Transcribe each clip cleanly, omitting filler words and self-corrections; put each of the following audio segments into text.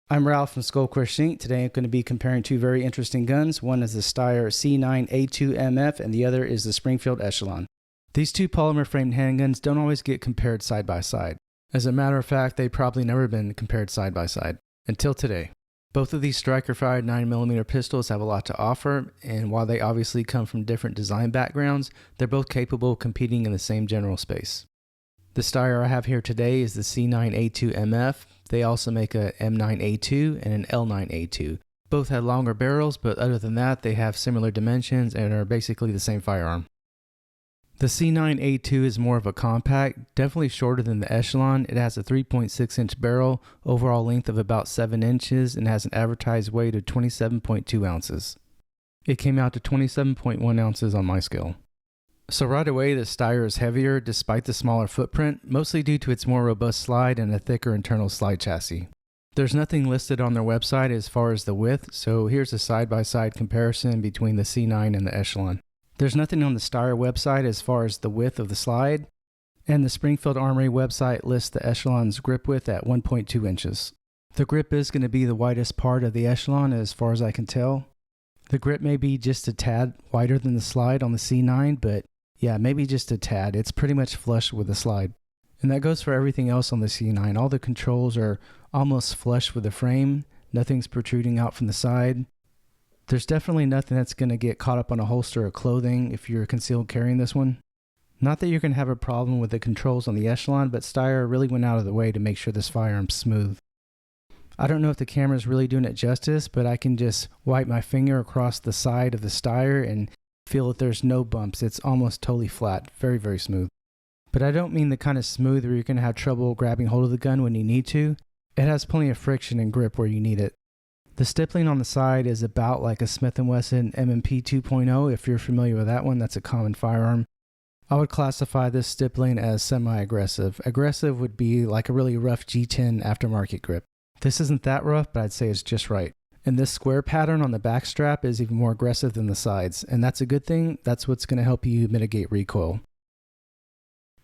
I'm Ralph from Skullcrush Inc. Today I'm going to be comparing two very interesting guns. One is the Steyr C9 A2 MF and the other is the Springfield Echelon. These two polymer framed handguns don't always get compared side by side. As a matter of fact, they've probably never been compared side by side until today. Both of these striker-fired 9mm pistols have a lot to offer, and while they obviously come from different design backgrounds, they're both capable of competing in the same general space. The Steyr I have here today is the C9 A2 MF. They also make a M9 A2 and an L9 A2. Both had longer barrels, but other than that, they have similar dimensions and are basically the same firearm. The C9 A2 is more of a compact, definitely shorter than the Echelon. It has a 3.6-inch barrel, overall length of about 7 inches, and has an advertised weight of 27.2 ounces. It came out to 27.1 ounces on my scale. So right away, the Steyr is heavier despite the smaller footprint, mostly due to its more robust slide and a thicker internal slide chassis. There's nothing listed on their website as far as the width, so here's a side-by-side comparison between the C9 and the Echelon. There's nothing on the Steyr website as far as the width of the slide, and the Springfield Armory website lists the Echelon's grip width at 1.2 inches. The grip is going to be the widest part of the Echelon as far as I can tell. The grip may be just a tad wider than the slide on the C9, but yeah, maybe just a tad. It's pretty much flush with the slide. And that goes for everything else on the C9. All the controls are almost flush with the frame. Nothing's protruding out from the side. There's definitely nothing that's going to get caught up on a holster or clothing if you're concealed carrying this one. Not that you're going to have a problem with the controls on the Echelon, but Steyr really went out of the way to make sure this firearm's smooth. I don't know if the camera's really doing it justice, but I can just wipe my finger across the side of the Steyr and feel that there's no bumps. It's almost totally flat, very, very smooth. But I don't mean the kind of smooth where you're going to have trouble grabbing hold of the gun when you need to. It has plenty of friction and grip where you need it. The stippling on the side is about like a Smith & Wesson M&P 2.0. If you're familiar with that one, that's a common firearm. I would classify this stippling as semi-aggressive. Aggressive would be like a really rough G10 aftermarket grip. This isn't that rough, but I'd say it's just right. And this square pattern on the back strap is even more aggressive than the sides, and that's a good thing. That's what's going to help you mitigate recoil.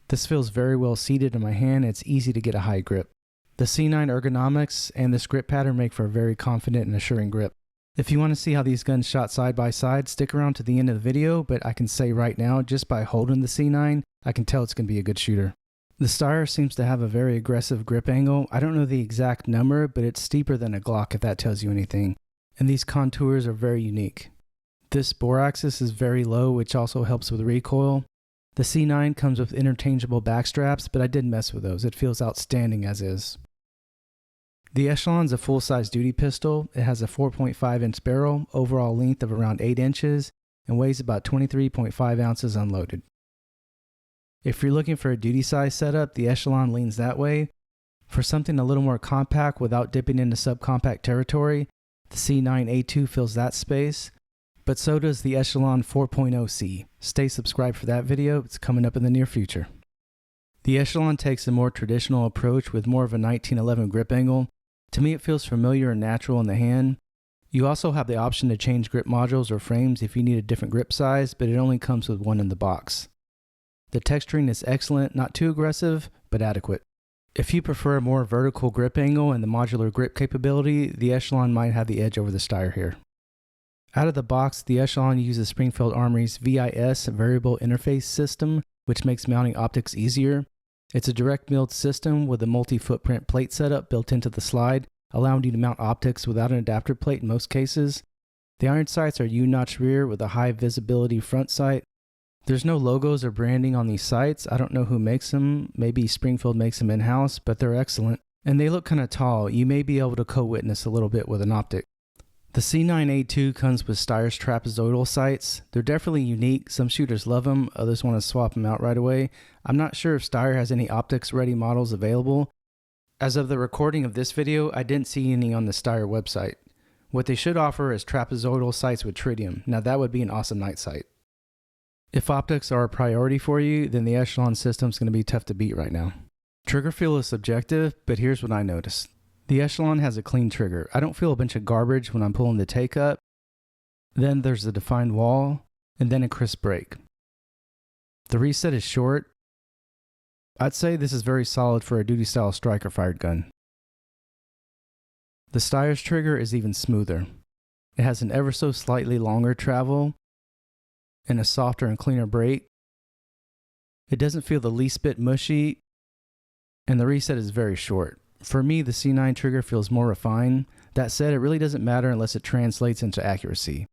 This feels very well seated in my hand. It's easy to get a high grip. The C9 ergonomics and this grip pattern make for a very confident and assuring grip. If you want to see how these guns shot side by side, stick around to the end of the video, but I can say right now, just by holding the C9, I can tell it's going to be a good shooter. The Steyr seems to have a very aggressive grip angle. I don't know the exact number, but it's steeper than a Glock if that tells you anything. And these contours are very unique. This bore axis is very low, which also helps with recoil. The C9 comes with interchangeable back straps, but I did mess with those. It feels outstanding as is. The Echelon's a full-size duty pistol. It has a 4.5-inch barrel, overall length of around 8 inches, and weighs about 23.5 ounces unloaded. If you're looking for a duty size setup, the Echelon leans that way. For something a little more compact without dipping into subcompact territory, the C9 A2 fills that space, but so does the Echelon 4.0C. Stay subscribed for that video, it's coming up in the near future. The Echelon takes a more traditional approach with more of a 1911 grip angle. To me, it feels familiar and natural in the hand. You also have the option to change grip modules or frames if you need a different grip size, but it only comes with one in the box. The texturing is excellent, not too aggressive, but adequate. If you prefer a more vertical grip angle and the modular grip capability, the Echelon might have the edge over the Steyr here. Out of the box, the Echelon uses Springfield Armory's VIS variable interface system, which makes mounting optics easier. It's a direct milled system with a multi-footprint plate setup built into the slide, allowing you to mount optics without an adapter plate in most cases. The iron sights are U-notch rear with a high visibility front sight. There's no logos or branding on these sights. I don't know who makes them. Maybe Springfield makes them in-house, but they're excellent. And they look kind of tall. You may be able to co-witness a little bit with an optic. The C9 A2 comes with Steyr's trapezoidal sights. They're definitely unique. Some shooters love them, others want to swap them out right away. I'm not sure if Steyr has any optics-ready models available. As of the recording of this video, I didn't see any on the Steyr website. What they should offer is trapezoidal sights with tritium. Now that would be an awesome night sight. If optics are a priority for you, then the Echelon system is going to be tough to beat right now. Trigger feel is subjective, but here's what I noticed. The Echelon has a clean trigger. I don't feel a bunch of garbage when I'm pulling the take up. Then there's a defined wall, and then a crisp break. The reset is short. I'd say this is very solid for a duty style striker fired gun. The Steyr's trigger is even smoother. It has an ever so slightly longer travel and a softer and cleaner break. It doesn't feel the least bit mushy, and the reset is very short. For me, the C9 trigger feels more refined. That said, it really doesn't matter unless it translates into accuracy.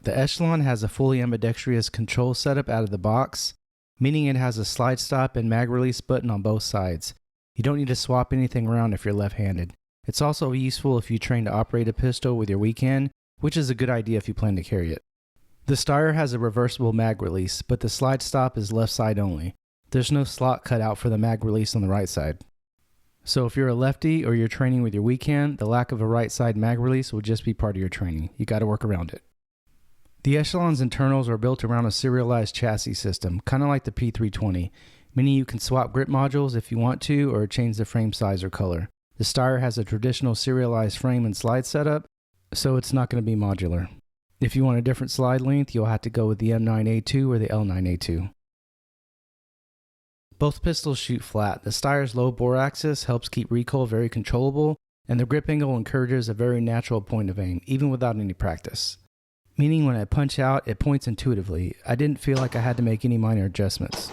The Echelon has a fully ambidextrous control setup out of the box, meaning it has a slide stop and mag release button on both sides. You don't need to swap anything around if you're left-handed. It's also useful if you train to operate a pistol with your weak hand, which is a good idea if you plan to carry it. The Steyr has a reversible mag release, but the slide stop is left side only. There's no slot cut out for the mag release on the right side. So if you're a lefty or you're training with your weak hand, the lack of a right side mag release will just be part of your training. You got to work around it. The Echelon's internals are built around a serialized chassis system, kind of like the P320, meaning you can swap grip modules if you want to or change the frame size or color. The Steyr has a traditional serialized frame and slide setup, so it's not going to be modular. If you want a different slide length, you'll have to go with the M9A2 or the L9A2. Both pistols shoot flat. The Steyr's low bore axis helps keep recoil very controllable, and the grip angle encourages a very natural point of aim, even without any practice. Meaning when I punch out, it points intuitively. I didn't feel like I had to make any minor adjustments.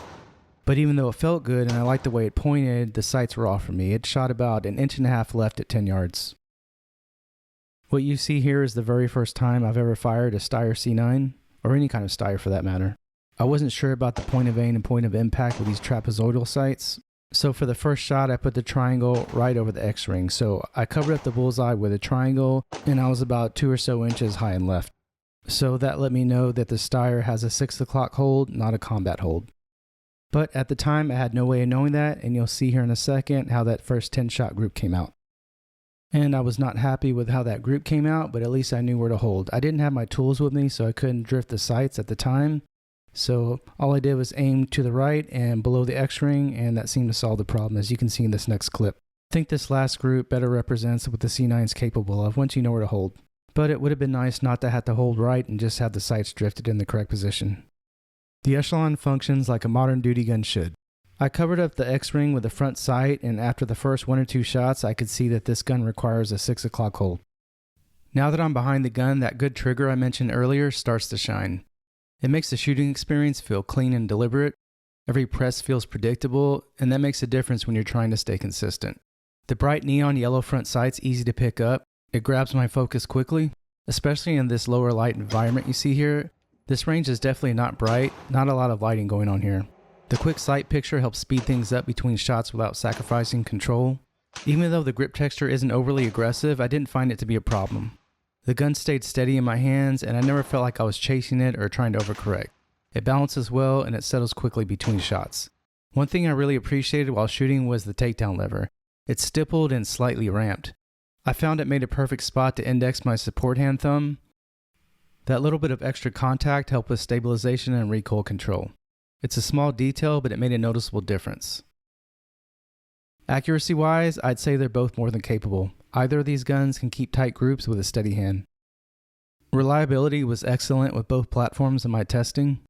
But even though it felt good and I liked the way it pointed, the sights were off for me. It shot about 1.5 inches left at 10 yards. What you see here is the very first time I've ever fired a Steyr C9, or any kind of Steyr for that matter. I wasn't sure about the point of aim and point of impact with these trapezoidal sights, so for the first shot I put the triangle right over the X-ring, so I covered up the bullseye with a triangle and I was about 2 or so inches high and left. So that let me know that the Steyr has a 6 o'clock hold, not a combat hold. But at the time I had no way of knowing that, and you'll see here in a second how that first 10-shot group came out. And I was not happy with how that group came out, but at least I knew where to hold. I didn't have my tools with me, so I couldn't drift the sights at the time. So all I did was aim to the right and below the X-ring, and that seemed to solve the problem, as you can see in this next clip. I think this last group better represents what the C9 is capable of once you know where to hold. But it would have been nice not to have to hold right and just have the sights drifted in the correct position. The Echelon functions like a modern duty gun should. I covered up the X-ring with the front sight, and after the first 1 or 2 shots, I could see that this gun requires a 6 o'clock hold. Now that I'm behind the gun, that good trigger I mentioned earlier starts to shine. It makes the shooting experience feel clean and deliberate. Every press feels predictable, and that makes a difference when you're trying to stay consistent. The bright neon yellow front sight's easy to pick up. It grabs my focus quickly, especially in this lower light environment you see here. This range is definitely not bright, not a lot of lighting going on here. The quick sight picture helps speed things up between shots without sacrificing control. Even though the grip texture isn't overly aggressive, I didn't find it to be a problem. The gun stayed steady in my hands, and I never felt like I was chasing it or trying to overcorrect. It balances well, and it settles quickly between shots. One thing I really appreciated while shooting was the takedown lever. It's stippled and slightly ramped. I found it made a perfect spot to index my support hand thumb. That little bit of extra contact helped with stabilization and recoil control. It's a small detail, but it made a noticeable difference. Accuracy-wise, I'd say they're both more than capable. Either of these guns can keep tight groups with a steady hand. Reliability was excellent with both platforms in my testing.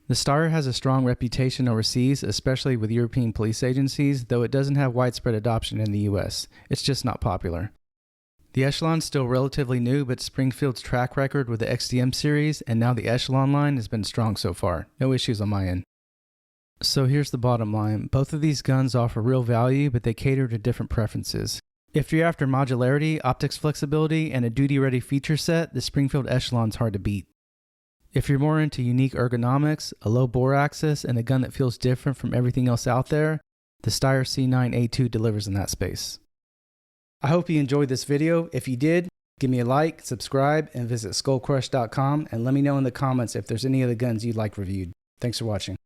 The Steyr has a strong reputation overseas, especially with European police agencies, though it doesn't have widespread adoption in the US. It's just not popular. The Echelon's still relatively new, but Springfield's track record with the XDM series and now the Echelon line has been strong so far. No issues on my end. So here's the bottom line. Both of these guns offer real value, but they cater to different preferences. If you're after modularity, optics flexibility, and a duty-ready feature set, the Springfield Echelon's hard to beat. If you're more into unique ergonomics, a low bore axis, and a gun that feels different from everything else out there, the Steyr C9 A2 delivers in that space. I hope you enjoyed this video. If you did, give me a like, subscribe, and visit skullcrush.com, and let me know in the comments if there's any of the guns you'd like reviewed. Thanks for watching.